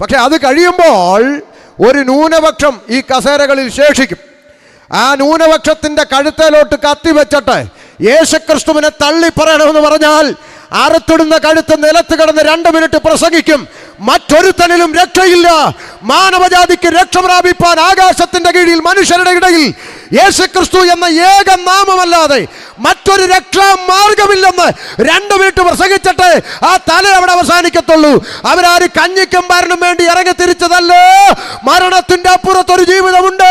പക്ഷെ അത് കഴിയുമ്പോൾ ഒരു ന്യൂനപക്ഷം ഈ കസേരകളിൽ ശേഷിക്കും. ആ ന്യൂനപക്ഷത്തിൻ്റെ കഴുത്തേലോട്ട് കത്തി വെച്ചിട്ട് യേശുക്രിസ്തുവിനെ തള്ളി പറയണമെന്ന് പറഞ്ഞാൽ അറുത്തിടുന്ന കഴുത്ത് നിലത്ത് കിടന്ന് 2 മിനിറ്റ് പ്രസംഗിക്കും. മറ്റൊരുത്തനിലും രക്ഷയില്ല. മാനവജാതിക്ക് രക്ഷ പ്രാപിപ്പാൻ ആകാശത്തിന്റെ കീഴിൽ മനുഷ്യരുടെ ഇടയിൽ യേശുക്രിസ്തു എന്ന ഏക നാമമല്ലാതെ മറ്റൊരു രക്ഷാ മാർഗമില്ലെന്ന് 2 മിനിറ്റ് പ്രസംഗിച്ചിട്ട് ആ തല അവിടെ അവസാനിക്കത്തുള്ളൂ. അവരാര് കഞ്ഞിക്കും മരണം വേണ്ടി ഇറങ്ങി തിരിച്ചതല്ലോ. മരണത്തിന്റെ അപ്പുറത്തൊരു ജീവിതമുണ്ട്,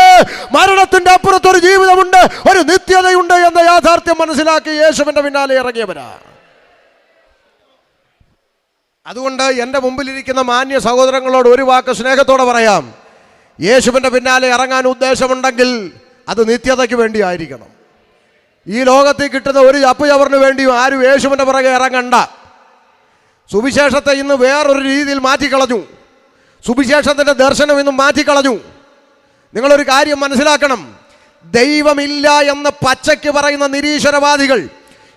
മരണത്തിന്റെ അപ്പുറത്തൊരു ജീവിതമുണ്ട്, ഒരു നിത്യതയുണ്ട് എന്ന യാഥാർത്ഥ്യം മനസ്സിലാക്കി യേശുവിന്റെ പിന്നാലെ ഇറങ്ങിയവരാ. അതുകൊണ്ട് എൻ്റെ മുമ്പിലിരിക്കുന്ന മാന്യ സഹോദരങ്ങളോട് ഒരു വാക്ക് സ്നേഹത്തോടെ പറയാം. യേശുവിൻ്റെ പിന്നാലെ ഇറങ്ങാൻ ഉദ്ദേശമുണ്ടെങ്കിൽ അത് നിത്യതയ്ക്ക് വേണ്ടി ആയിരിക്കണം. ഈ ലോകത്തിൽ കിട്ടുന്ന ഒരു ചപ്പുചവറിന് വേണ്ടിയും ആരും യേശുവിൻ്റെ പുറകെ ഇറങ്ങണ്ട. സുവിശേഷത്തെ ഇന്ന് വേറൊരു രീതിയിൽ മാറ്റിക്കളഞ്ഞു. സുവിശേഷത്തിൻ്റെ ദർശനം ഇന്ന് മാറ്റിക്കളഞ്ഞു. നിങ്ങളൊരു കാര്യം മനസ്സിലാക്കണം. ദൈവമില്ല എന്ന് പച്ചയ്ക്ക് പറയുന്ന നിരീശ്വരവാദികൾ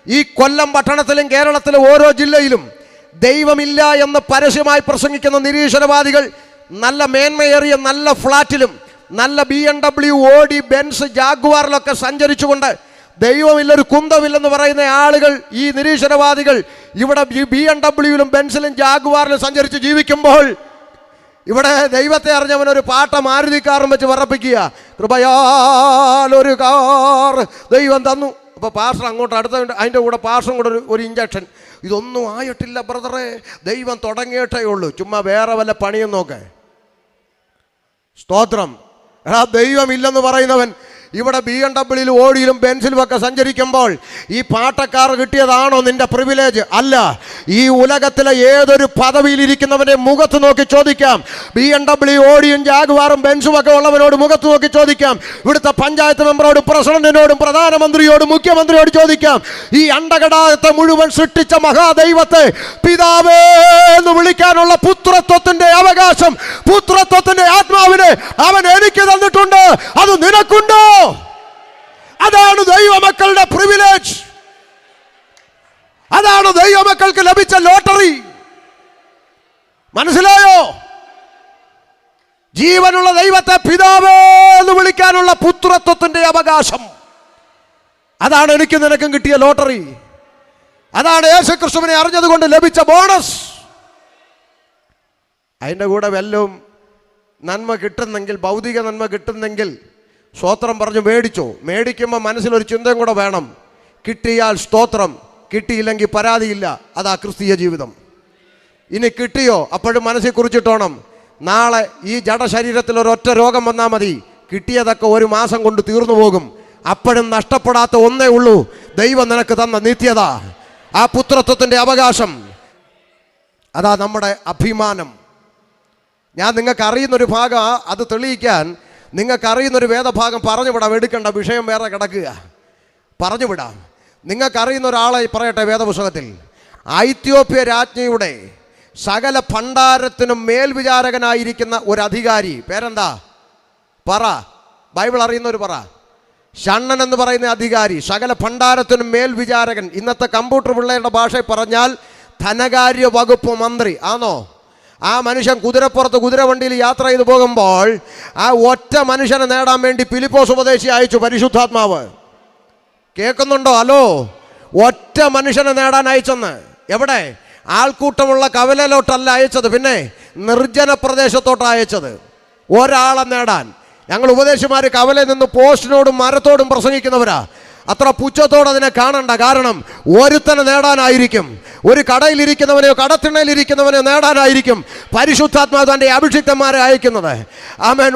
ഈ കൊല്ലം പട്ടണത്തിലും കേരളത്തിലെ ഓരോ ജില്ലയിലും ദൈവമില്ല എന്ന് പരസ്യമായി പ്രസംഗിക്കുന്ന നിരീശ്വരവാദികൾ നല്ല മേന്മയേറിയ നല്ല ഫ്ലാറ്റിലും നല്ല BMW, ഓഡി, ബെൻസ്, ജാഗ്വാറിലൊക്കെ സഞ്ചരിച്ചുകൊണ്ട് ദൈവമില്ലൊരു കുന്തമില്ലെന്ന് പറയുന്ന ആളുകൾ, ഈ നിരീശ്വരവാദികൾ ഇവിടെ BMW-ലും ബെൻസിലും ജാഗ്വാറിലും സഞ്ചരിച്ച് ജീവിക്കുമ്പോൾ ഇവിടെ ദൈവത്തെ അറിഞ്ഞവനൊരു പാട്ട മാരുതിക്കാറും വെച്ച് വിറപ്പിക്കുക. കൃപയാൽ ഒരു കാർ ദൈവം തന്നു. അപ്പോൾ പാസ്റ്റർ അങ്ങോട്ട് അടുത്ത അതിൻ്റെ കൂടെ പാസ്റ്ററും കൂടെ ഒരു ഇഞ്ചക്ഷൻ. ഇതൊന്നും ആയിട്ടില്ല ബ്രദറെ, ദൈവം തുടങ്ങിയിട്ടേ ഉള്ളൂ. ചുമ്മാ വേറെ വല്ല പണിയും നോക്കേ. സ്തോത്രം. ദൈവമില്ലെന്ന് പറയുന്നവൻ ഇവിടെ BMW-ലും ഓഡിയിലും ബെൻസിലും ഒക്കെ സഞ്ചരിക്കുമ്പോൾ ഈ പാട്ടക്കാർ കിട്ടിയതാണോ നിന്റെ പ്രിവിലേജ്? അല്ല. ഈ ഉലകത്തിലെ ഏതൊരു പദവിയിലിരിക്കുന്നവൻ്റെ മുഖത്ത് നോക്കി ചോദിക്കാം. BMW, ഓഡിയും ജാഗ്വാറും ബെൻസും ഒക്കെ ഉള്ളവനോട് മുഖത്ത് നോക്കി ചോദിക്കാം. ഇവിടുത്തെ പഞ്ചായത്ത് മെമ്പറോടും പ്രസിഡന്റിനോടും പ്രധാനമന്ത്രിയോടും മുഖ്യമന്ത്രിയോട് ചോദിക്കാം. ഈ അണ്ടകടാകത്തെ മുഴുവൻ സൃഷ്ടിച്ച മഹാദൈവത്തെ പിതാവേ എന്ന് വിളിക്കാനുള്ള പുത്രത്വത്തിന്റെ അവകാശം, പുത്രത്വത്തിന്റെ ആത്മാവിനെ അവൻ എനിക്ക് തന്നിട്ടുണ്ട്. അത് നിനക്കുണ്ടോ? അതാണ് ദൈവമക്കളുടെ പ്രിവിലേജ്. അതാണ് ദൈവമക്കൾക്ക് ലഭിച്ച ലോട്ടറി. മനസ്സിലായോ? ജീവനുള്ള ദൈവത്തെ പിതാവേ എന്ന് വിളിക്കാനുള്ള പുത്രത്വത്തിന്റെ അവകാശം. അതാണ് എനിക്ക് നിനക്കും കിട്ടിയ ലോട്ടറി. അതാണ് യേശുക്രിസ്തുവിനെ അറിഞ്ഞതുകൊണ്ട് ലഭിച്ച ബോണസ്. അതിൻ്റെ കൂടെ വല്ലതും നന്മ കിട്ടുന്നെങ്കിൽ, ഭൗതിക നന്മ കിട്ടുന്നെങ്കിൽ സ്തോത്രം പറഞ്ഞു മേടിച്ചോ. മേടിക്കുമ്പോൾ മനസ്സിലൊരു ചിന്തയും കൂടെ വേണം. കിട്ടിയാൽ സ്തോത്രം, കിട്ടിയില്ലെങ്കിൽ പരാതിയില്ല. അതാ ക്രിസ്തീയ ജീവിതം. ഇനി കിട്ടിയോ അപ്പോഴും മനസ്സിൽ കുറിച്ചിട്ടോണം, നാളെ ഈ ജഡശരീരത്തിൽ ഒരൊറ്റ രോഗം വന്നാൽ മതി, കിട്ടിയതൊക്കെ 1 മാസം കൊണ്ട് തീർന്നു പോകും. അപ്പോഴും നഷ്ടപ്പെടാത്ത ഒന്നേ ഉള്ളൂ, ദൈവം നിനക്ക് തന്ന നിത്യത, ആ പുത്രത്വത്തിൻ്റെ അവകാശം. അതാ നമ്മുടെ അഭിമാനം. ഞാൻ നിങ്ങൾക്ക് അറിയുന്നൊരു ഭാഗം അത് തെളിയിക്കാൻ നിങ്ങൾക്കറിയുന്നൊരു വേദഭാഗം പറഞ്ഞു വിടാം. എടുക്കേണ്ട വിഷയം വേറെ കിടക്കുക, പറഞ്ഞു വിടാം. നിങ്ങൾക്കറിയുന്ന ഒരാളെ പറയട്ടെ. വേദപുസ്തകത്തിൽ ഐത്യോപ്യ രാജ്ഞിയുടെ സകല ഭണ്ഡാരത്തിനും മേൽവിചാരകനായിരിക്കുന്ന ഒരു അധികാരി, പേരെന്താ? പറ. ബൈബിൾ അറിയുന്നവർ പറ. ഷണ്ണൻ എന്ന് പറയുന്ന അധികാരി, സകല ഭണ്ഡാരത്തിനും മേൽവിചാരകൻ. ഇന്നത്തെ കമ്പ്യൂട്ടർ പിള്ളേരുടെ ഭാഷയിൽ പറഞ്ഞാൽ ധനകാര്യ വകുപ്പ് മന്ത്രി ആണോ? ആ മനുഷ്യൻ കുതിരപ്പുറത്ത് കുതിരവണ്ടിയിൽ യാത്ര ചെയ്തു പോകുമ്പോൾ ആ ഒറ്റ മനുഷ്യനെ നേടാൻ വേണ്ടി ഫിലിപ്പോസ് ഉപദേശി അയച്ചു പരിശുദ്ധാത്മാവ്. കേൾക്കുന്നുണ്ടോ? ഹലോ. ഒറ്റ മനുഷ്യനെ നേടാൻ അയച്ചെന്ന്. എവിടെ? ആൾക്കൂട്ടമുള്ള കവലയിലോട്ടല്ല അയച്ചത്, പിന്നെ നിർജ്ജന പ്രദേശത്തോട്ടാണ് അയച്ചത്. ഒരാളെ നേടാൻ. ഞങ്ങൾ ഉപദേശിമാർ കവലയിൽ നിന്ന് പോസ്റ്റിനോടും മരത്തോടും പ്രസംഗിക്കുന്നവരാ. അത്ര പുച്ഛത്തോടെ അതിനെ കാണണ്ട. കാരണം ഒരുത്തനെ നേടാനായിരിക്കും. ഒരു കടയിലിരിക്കുന്നവനെയോ കടത്തിണ്ണയിലിരിക്കുന്നവനെയോ നേടാനായിരിക്കും പരിശുദ്ധാത്മാവ് തൻ്റെ അഭിഷിക്തന്മാരെ അയക്കുന്നത്. ആമേൻ.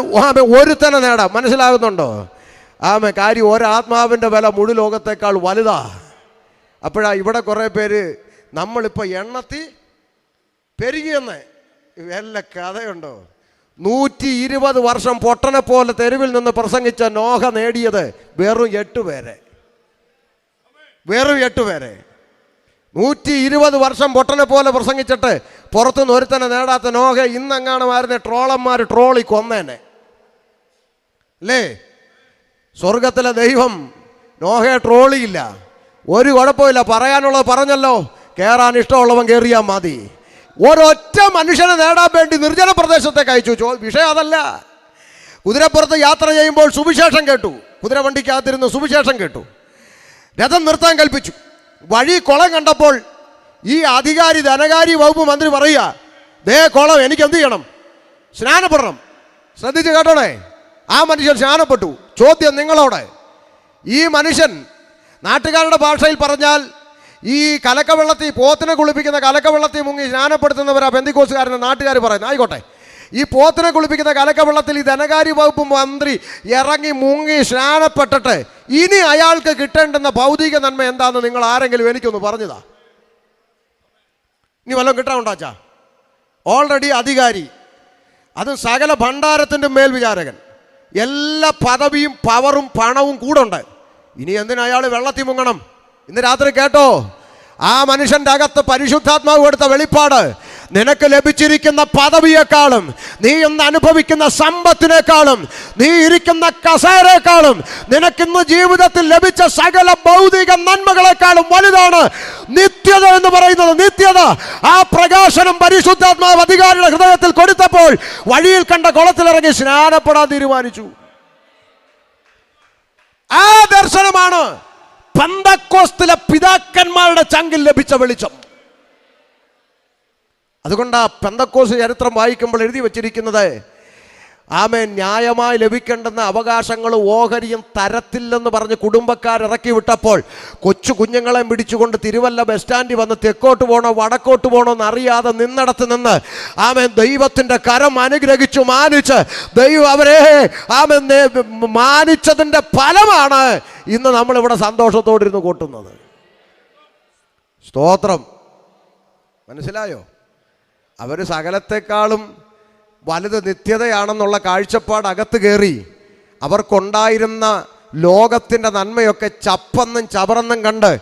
ഒരുത്തനെ നേടാം. മനസ്സിലാകുന്നുണ്ടോ? ആമേൻ. കാര്യം ഒരാത്മാവിൻ്റെ വില മുഴു ലോകത്തേക്കാൾ വലുതാ. അപ്പോഴാ ഇവിടെ കുറേ പേര് നമ്മളിപ്പോൾ എണ്ണത്തി പെരുകിയെന്ന് വല്ല കഥയുണ്ടോ? 120 വർഷം പൊട്ടനെ പോലെ തെരുവിൽ നിന്ന് പ്രസംഗിച്ച നോഹ നേടിയത് വെറും 8 പേരെ. വെറും 8 പേരെ. 120 വർഷം പൊട്ടനെ പോലെ പ്രസംഗിച്ചിട്ട് പുറത്തുനിന്ന് ഒരുത്തനെ നേടാത്ത നോഹ ഇന്നെങ്ങാണുമായിരുന്ന ട്രോളന്മാർ ട്രോളി കൊന്നേനെ അല്ലേ? സ്വർഗത്തിലെ ദൈവം നോഹയെ ട്രോളിയില്ല. ഒരു കുഴപ്പമില്ല. പറയാനുള്ളത് പറഞ്ഞല്ലോ. കയറാൻ ഇഷ്ടമുള്ളവൻ കയറിയാൽ മതി. ഒരൊറ്റ മനുഷ്യനെ നേടാൻ വേണ്ടി നിർജ്ജന പ്രദേശത്തേക്ക് അയച്ചു. വിഷയം അതല്ല. കുതിരപ്പുറത്ത് യാത്ര ചെയ്യുമ്പോൾ സുവിശേഷം കേട്ടു. കുതിരവണ്ടിക്കകത്തിരുന്ന് സുവിശേഷം കേട്ടു. രഥം നിർത്താൻ കൽപ്പിച്ചു. വഴി കുളം കണ്ടപ്പോൾ ഈ അധികാരി, ധനകാരി വകുപ്പ് മന്ത്രി പറയുക, ദേ കുളം, എനിക്ക് എന്ത് ചെയ്യണം? സ്നാനപ്പെടണം. ശ്രദ്ധിച്ച് കേട്ടോണേ. ആ മനുഷ്യൻ സ്നാനപ്പെട്ടു. ചോദ്യം നിങ്ങളോട്, ഈ മനുഷ്യൻ നാട്ടുകാരുടെ ഭാഷയിൽ പറഞ്ഞാൽ ഈ കലക്കവെള്ളത്തിൽ, പോത്തിനെ കുളിപ്പിക്കുന്ന കലക്കവെള്ളത്തിൽ മുങ്ങി സ്നാനപ്പെടുത്തുന്നവരാ പെന്തിക്കോസുകാരനെ നാട്ടുകാർ പറയുന്നത്. ആയിക്കോട്ടെ, ഈ പോത്തിനെ കുളിപ്പിക്കുന്ന കലക്കവെള്ളത്തിൽ ഈ ധനകാര്യ വകുപ്പ് മന്ത്രി ഇറങ്ങി മുങ്ങി സ്നാനപ്പെട്ടിട്ട് ഇനി അയാൾക്ക് കിട്ടേണ്ടുന്ന ഭൗതിക നന്മ എന്താണെന്ന് നിങ്ങൾ ആരെങ്കിലും എനിക്കൊന്ന് പറഞ്ഞതാ? ഇനി വല്ലതും കിട്ടാനുണ്ടാച്ചാ? ഓൾറെഡി അധികാരി, അത് സകല ഭണ്ഡാരത്തിൻ്റെ മേൽവിചാരകൻ, എല്ലാ പദവിയും പവറും പണവും കൂടെ ഉണ്ട്. ഇനി എന്തിനാ അയാൾ വെള്ളത്തിൽ മുങ്ങണം? ഇന്ന് രാത്രി കേട്ടോ, ആ മനുഷ്യൻ്റെ അകത്ത് പരിശുദ്ധാത്മാവ് കൊടുത്ത വെളിപ്പാട്, നിനക്ക് ലഭിച്ചിരിക്കുന്ന പദവിയെക്കാളും, നീ ഇന്ന് അനുഭവിക്കുന്ന സമ്പത്തിനേക്കാളും, നീ ഇരിക്കുന്ന കസേരയെക്കാളും, നിനക്കിന്ന് ജീവിതത്തിൽ ലഭിച്ച സകല ഭൗതിക നന്മകളെക്കാളും വലുതാണ് നിത്യത എന്ന് പറയുന്നത്. നിത്യത, ആ പ്രകാശനം പരിശുദ്ധാത്മാവ് അധികാരിയുടെ ഹൃദയത്തിൽ കൊടുത്തപ്പോൾ വഴിയിൽ കണ്ട കുളത്തിലിറങ്ങി സ്നാനപ്പെടാൻ തീരുമാനിച്ചു. ആ ദർശനമാണ് പെന്തക്കോസ്തിലെ പിതാക്കന്മാരുടെ ചങ്കിൽ ലഭിച്ച വെളിച്ചം. അതുകൊണ്ട് ആ പെന്തക്കോസ് ചരിത്രം വായിക്കുമ്പോൾ എഴുതി വച്ചിരിക്കുന്നത്, ആമേൻ, ന്യായമായി ലഭിക്കേണ്ടുന്ന അവകാശങ്ങൾ ഓഹരിയും തരത്തില്ലെന്ന് പറഞ്ഞ് കുടുംബക്കാരിറക്കി വിട്ടപ്പോൾ കൊച്ചു കുഞ്ഞുങ്ങളെ പിടിച്ചുകൊണ്ട് തിരുവല്ല ബസ് സ്റ്റാൻഡിൽ വന്ന് തെക്കോട്ട് പോകണോ വടക്കോട്ട് പോകണോ എന്നറിയാതെ നിന്നിടത്ത് നിന്ന് ആമേൻ ദൈവത്തിൻ്റെ കരം അനുഗ്രഹിച്ചു മാനിച്ച് ദൈവം അവരെ ആമേൻ മാനിച്ചതിൻ്റെ ഫലമാണ് ഇന്ന് നമ്മളിവിടെ സന്തോഷത്തോടിരുന്ന് കൂട്ടുന്നത്. സ്തോത്രം. മനസ്സിലായോ? അവർ സകലത്തെക്കാളും വലുത് നിത്യതയാണെന്നുള്ള കാഴ്ചപ്പാട് അകത്ത് കയറി അവർക്കുണ്ടായിരുന്ന ലോകത്തിൻ്റെ നന്മയൊക്കെ ചപ്പെന്നും ചവറെന്നും കണ്ട്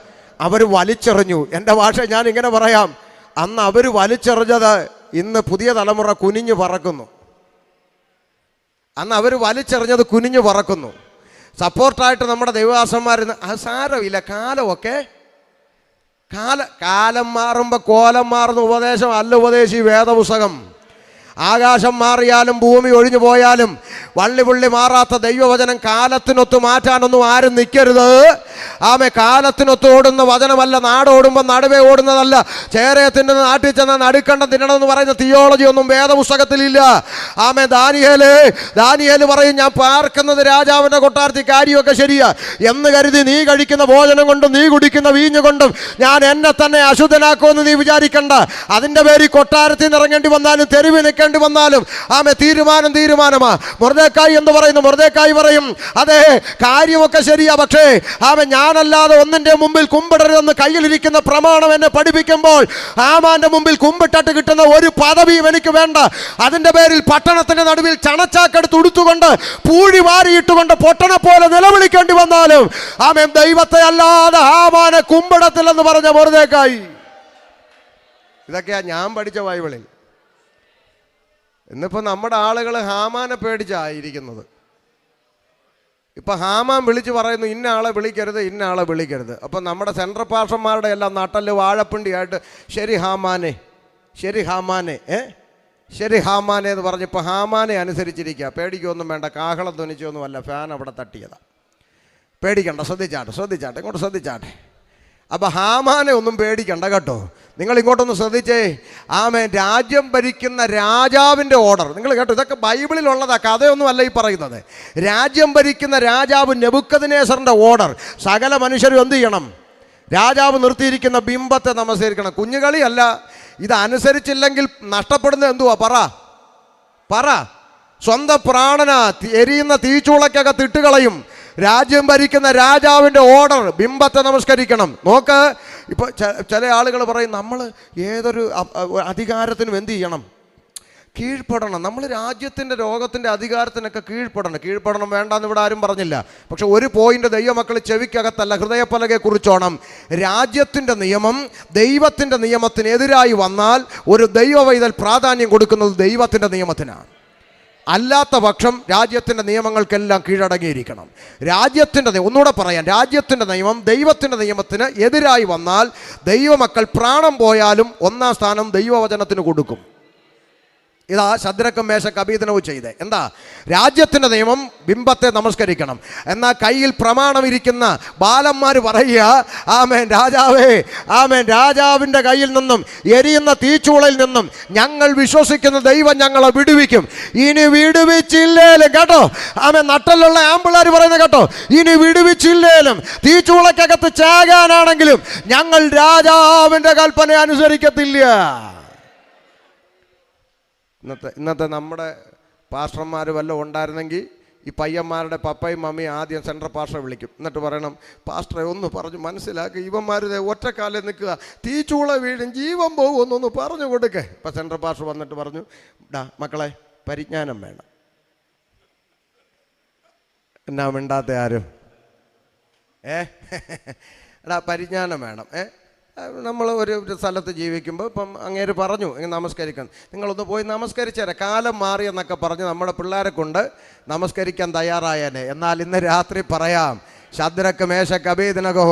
അവർ വലിച്ചെറിഞ്ഞു. എൻ്റെ ഭാഷ ഞാൻ ഇങ്ങനെ പറയാം, അന്ന് അവർ വലിച്ചെറിഞ്ഞത് ഇന്ന് പുതിയ തലമുറ കുനിഞ്ഞു പറക്കുന്നു. അന്ന് അവർ വലിച്ചെറിഞ്ഞത് കുനിഞ്ഞു പറക്കുന്നു. സപ്പോർട്ടായിട്ട് നമ്മുടെ ദൈവദാസന്മാരിന്ന് അത് സാരമില്ല, കാലമൊക്കെ കാലം മാറുമ്പോൾ കോലം മാറുന്ന ഉപദേശം അല്ല ഉപദേശി വേദപുസ്തകം. ആകാശം മാറിയാലും ഭൂമി ഒഴിഞ്ഞു പോയാലും വള്ളിപുള്ളി മാറാത്ത ദൈവവചനം കാലത്തിനൊത്ത് മാറ്റാനൊന്നും ആരും നിൽക്കരുത്. ആമേ, കാലത്തിനൊത്ത് ഓടുന്ന വചനമല്ല. നാടോടുമ്പോൾ നടുവേ ഓടുന്നതല്ല. ചേരയെ തിന്നുന്ന നാട്ടിൽ ചെന്നാൽ നടുക്കണ്ടം തിന്നണമെന്ന് പറയുന്ന തിയോളജി ഒന്നും വേദപുസ്തകത്തിലില്ല. ആമേ, ദാനിയേല് പറയും, ഞാൻ പാർക്കുന്നത് രാജാവിൻ്റെ കൊട്ടാരത്തിൽ, കാര്യമൊക്കെ ശരിയാ എന്ന് കരുതി നീ കഴിക്കുന്ന ഭോജനം കൊണ്ടും നീ കുടിക്കുന്ന വീഞ്ഞു കൊണ്ടും ഞാൻ എന്നെ തന്നെ അശുദ്ധനാക്കുമെന്ന് നീ വിചാരിക്കണ്ട. അതിൻ്റെ പേരിൽ കൊട്ടാരത്തിൽ നിന്ന് ഇറങ്ങേണ്ടി വന്നാലും തെരുവിൽ നിൽക്കേണ്ടി വന്നാലും ആമേ, തീരുമാനമാ. മൊർദെഖായി എന്ന് പറയുന്നു. മൊർദെഖായി പറയും, അതെ കാര്യമൊക്കെ ശരിയാ, പക്ഷേ ആമേ ഞാനല്ലാതെ ഒന്നിൻ്റെ മുമ്പിൽ കുമ്പിടരുതെന്ന് കയ്യിലിരിക്കുന്ന പ്രമാണം എന്നെ പഠിപ്പിക്കുമ്പോൾ ഹാമാന്റെ മുമ്പിൽ കുമ്പിട്ടിട്ട് കിട്ടുന്ന ഒരു പദവിയും എനിക്ക് വേണ്ട. അതിൻ്റെ പേരിൽ പട്ടണത്തിൻ്റെ നടുവിൽ ചണച്ചാക്കെടുത്ത് ഉടുത്തുകൊണ്ട് പൂഴി വാരിയിട്ടുകൊണ്ട് പൊട്ടനെ പോലെ നിലവിളിക്കേണ്ടി വന്നാലും ആമേ ദൈവത്തെ അല്ലാതെ ഹാമാനെ കുമ്പിടത്തില്ലെന്ന് പറഞ്ഞ മൊർദെഖായി. ഇതൊക്കെയാ ഞാൻ പഠിച്ച ബൈബിളിൽ. ഇന്നിപ്പോൾ നമ്മുടെ ആളുകൾ ഹാമാനെ പേടിച്ചായിരിക്കുന്നത്. ഇപ്പം ഹാമാൻ വിളിച്ച് പറയുന്നു, ഇന്ന ആളെ വിളിക്കരുത്, ഇന്ന ആളെ വിളിക്കരുത്. അപ്പം നമ്മുടെ സെൻട്രൽ പാർഷന്മാരുടെ എല്ലാം നട്ടല് വാഴപ്പിണ്ടിയായിട്ട് ശരി ഹാമാനെ, ശരി ഹാമാനെ, ശരി ഹാമാനെ എന്ന് പറഞ്ഞപ്പോൾ ഹാമാനെ അനുസരിച്ചിരിക്കുക. പേടിക്കൊന്നും വേണ്ട, കാഹളം ധ്വനിച്ചൊന്നുമല്ല, ഫാൻ അവിടെ തട്ടിയതാ. പേടിക്കണ്ട, ശ്രദ്ധിച്ചാട്ടെ, ഇങ്ങോട്ട് ശ്രദ്ധിച്ചാട്ടെ. അപ്പം ഹാമാനെ ഒന്നും പേടിക്കണ്ട കേട്ടോ. നിങ്ങൾ ഇങ്ങോട്ടൊന്ന് ശ്രദ്ധിച്ചേ. ആമേൻ, രാജ്യം ഭരിക്കുന്ന രാജാവിൻ്റെ ഓർഡർ നിങ്ങൾ കേട്ടോ. ഇതൊക്കെ ബൈബിളിലുള്ളതാ, കഥയൊന്നും അല്ല ഈ പറയുന്നത്. രാജ്യം ഭരിക്കുന്ന രാജാവ് നെബൂഖദ്നേസറിൻ്റെ ഓർഡർ, സകല മനുഷ്യരും എന്ത് ചെയ്യണം? രാജാവ് നിർത്തിയിരിക്കുന്ന ബിംബത്തെ നമസ്കരിക്കണം. കുഞ്ഞുകളിയല്ല. ഇത് അനുസരിച്ചില്ലെങ്കിൽ നഷ്ടപ്പെടുന്നത് എന്തുവാ? പറ. സ്വന്തം പ്രാണന എരിയുന്ന തീച്ചൂളക്കകത്ത് ഇട്ടുകളയും. രാജ്യം ഭരിക്കുന്ന രാജാവിൻ്റെ ഓർഡർ, ബിംബത്തെ നമസ്കരിക്കണം. നോക്ക്, ഇപ്പോൾ ചില ആളുകൾ പറയും, നമ്മൾ ഏതൊരു അധികാരത്തിനും എന്ത് ചെയ്യണം? കീഴ്പ്പെടണം. നമ്മൾ രാജ്യത്തിൻ്റെ ലോകത്തിൻ്റെ അധികാരത്തിനൊക്കെ കീഴ്പ്പെടണം വേണ്ടാന്ന് ഇവിടെ ആരും പറഞ്ഞില്ല. പക്ഷെ ഒരു പോയിന്റ് ദൈവമക്കൾ ചെവിക്കകത്തല്ല, ഹൃദയപ്പലകയെ കുറിച്ചോണം. രാജ്യത്തിൻ്റെ നിയമം ദൈവത്തിൻ്റെ നിയമത്തിനെതിരായി വന്നാൽ ഒരു ദൈവവൈതൽ പ്രാധാന്യം കൊടുക്കുന്നത് ദൈവത്തിൻ്റെ നിയമത്തിനാണ്. അല്ലാത്ത പക്ഷം രാജ്യത്തിൻ്റെ നിയമങ്ങൾക്കെല്ലാം കീഴടങ്ങിയിരിക്കണം. രാജ്യത്തിൻ്റെ ഒന്നുകൂടെ പറയാം, രാജ്യത്തിൻ്റെ നിയമം ദൈവത്തിൻ്റെ നിയമത്തിന് എതിരായി വന്നാൽ ദൈവമക്കൾ പ്രാണം പോയാലും ഒന്നാം സ്ഥാനം ദൈവവചനത്തിന് കൊടുക്കും. ഇതാ ശദ്രക്കും മേശക്ക് അബേദ്നെഗോവും ചെയ്തേ. എന്താ? രാജ്യത്തിൻ്റെ നിയമം ബിംബത്തെ നമസ്കരിക്കണം. എന്നാൽ കയ്യിൽ പ്രമാണം ഇരിക്കുന്ന ബാലന്മാർ പറയുക, ആമേൻ രാജാവേ, ആമേൻ രാജാവിൻ്റെ കയ്യിൽ നിന്നും എരിയുന്ന തീച്ചൂളയിൽ നിന്നും ഞങ്ങൾ വിശ്വസിക്കുന്ന ദൈവം ഞങ്ങളെ വിടുവിക്കും. ഇനി വിടുവിച്ചില്ലേലും കേട്ടോ, ആമേൻ നട്ടലുള്ള ആമ്പിള്ളേർ പറയുന്നത് കേട്ടോ, ഇനി വിടുവിച്ചില്ലേലും തീച്ചൂളക്കകത്ത് ചാകാനാണെങ്കിലും ഞങ്ങൾ രാജാവിൻ്റെ കൽപ്പന അനുസരിക്കത്തില്ല. ഇന്നത്തെ നമ്മുടെ പാസ്റ്റർമാർ വല്ലതും ഉണ്ടായിരുന്നെങ്കിൽ ഈ പയ്യന്മാരുടെ പപ്പയും മമ്മിയും ആദ്യം സെൻട്രൽ പാസ്റ്ററെ വിളിക്കും. എന്നിട്ട് പറയണം, പാസ്റ്ററെ ഒന്ന് പറഞ്ഞു മനസ്സിലാക്കി, ഇവന്മാർ ഒറ്റക്കാലം നിൽക്കുക, തീച്ചൂള വീഴും, ജീവൻ പോകും, ഒന്നൊന്ന് പറഞ്ഞു കൊടുക്കേ. ഇപ്പം സെൻട്രൽ പാസ്റ്റർ വന്നിട്ട് പറഞ്ഞു, മക്കളെ പരിജ്ഞാനം വേണം. എന്നാ മിണ്ടാത്ത ആരും? പരിജ്ഞാനം വേണം. നമ്മൾ ഒരു സ്ഥലത്ത് ജീവിക്കുമ്പോൾ ഇപ്പം അങ്ങേര് പറഞ്ഞു നമസ്കരിക്കാൻ, നിങ്ങളൊന്ന് പോയി നമസ്കരിച്ചേരെ, കാലം മാറിയെന്നൊക്കെ പറഞ്ഞ് നമ്മുടെ പിള്ളേരെ കൊണ്ട് നമസ്കരിക്കാൻ തയ്യാറായേനെ. എന്നാൽ ഇന്ന് രാത്രി പറയാം, ശദ്രക്ക് മേശക്ക് അബേദ്നെഗോ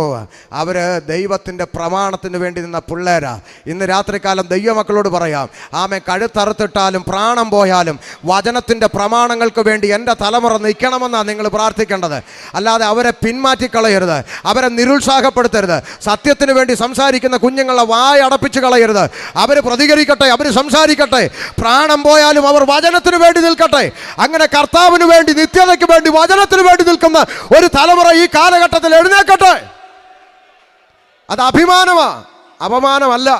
അവർ ദൈവത്തിൻ്റെ പ്രമാണത്തിന് വേണ്ടി നിന്ന പിള്ളേരാ. ഇന്ന് രാത്രികാലം ദൈവമക്കളോട് പറയാം, ആമേൻ കഴുത്തറുത്തിട്ടാലും പ്രാണം പോയാലും വചനത്തിൻ്റെ പ്രമാണങ്ങൾക്ക് വേണ്ടി എൻ്റെ തലമുറ നിൽക്കണമെന്നാണ് നിങ്ങൾ പ്രാർത്ഥിക്കേണ്ടത്. അല്ലാതെ അവരെ പിന്മാറ്റിക്കളയരുത്, അവരെ നിരുത്സാഹപ്പെടുത്തരുത്. സത്യത്തിന് വേണ്ടി സംസാരിക്കുന്ന കുഞ്ഞുങ്ങളെ വായടപ്പിച്ച് കളയരുത്. അവർ പ്രതികരിക്കട്ടെ, അവർ സംസാരിക്കട്ടെ. പ്രാണം പോയാലും അവർ വചനത്തിന് വേണ്ടി നിൽക്കട്ടെ. അങ്ങനെ കർത്താവിന് വേണ്ടി, നിത്യതയ്ക്ക് വേണ്ടി, വചനത്തിന് വേണ്ടി നിൽക്കുന്ന ഒരു തലമുറ ഈ കാലഘട്ടത്തിൽ എഴുന്നേൽക്കട്ടെ. അത് അഭിമാനമാ, അപമാനമല്ല.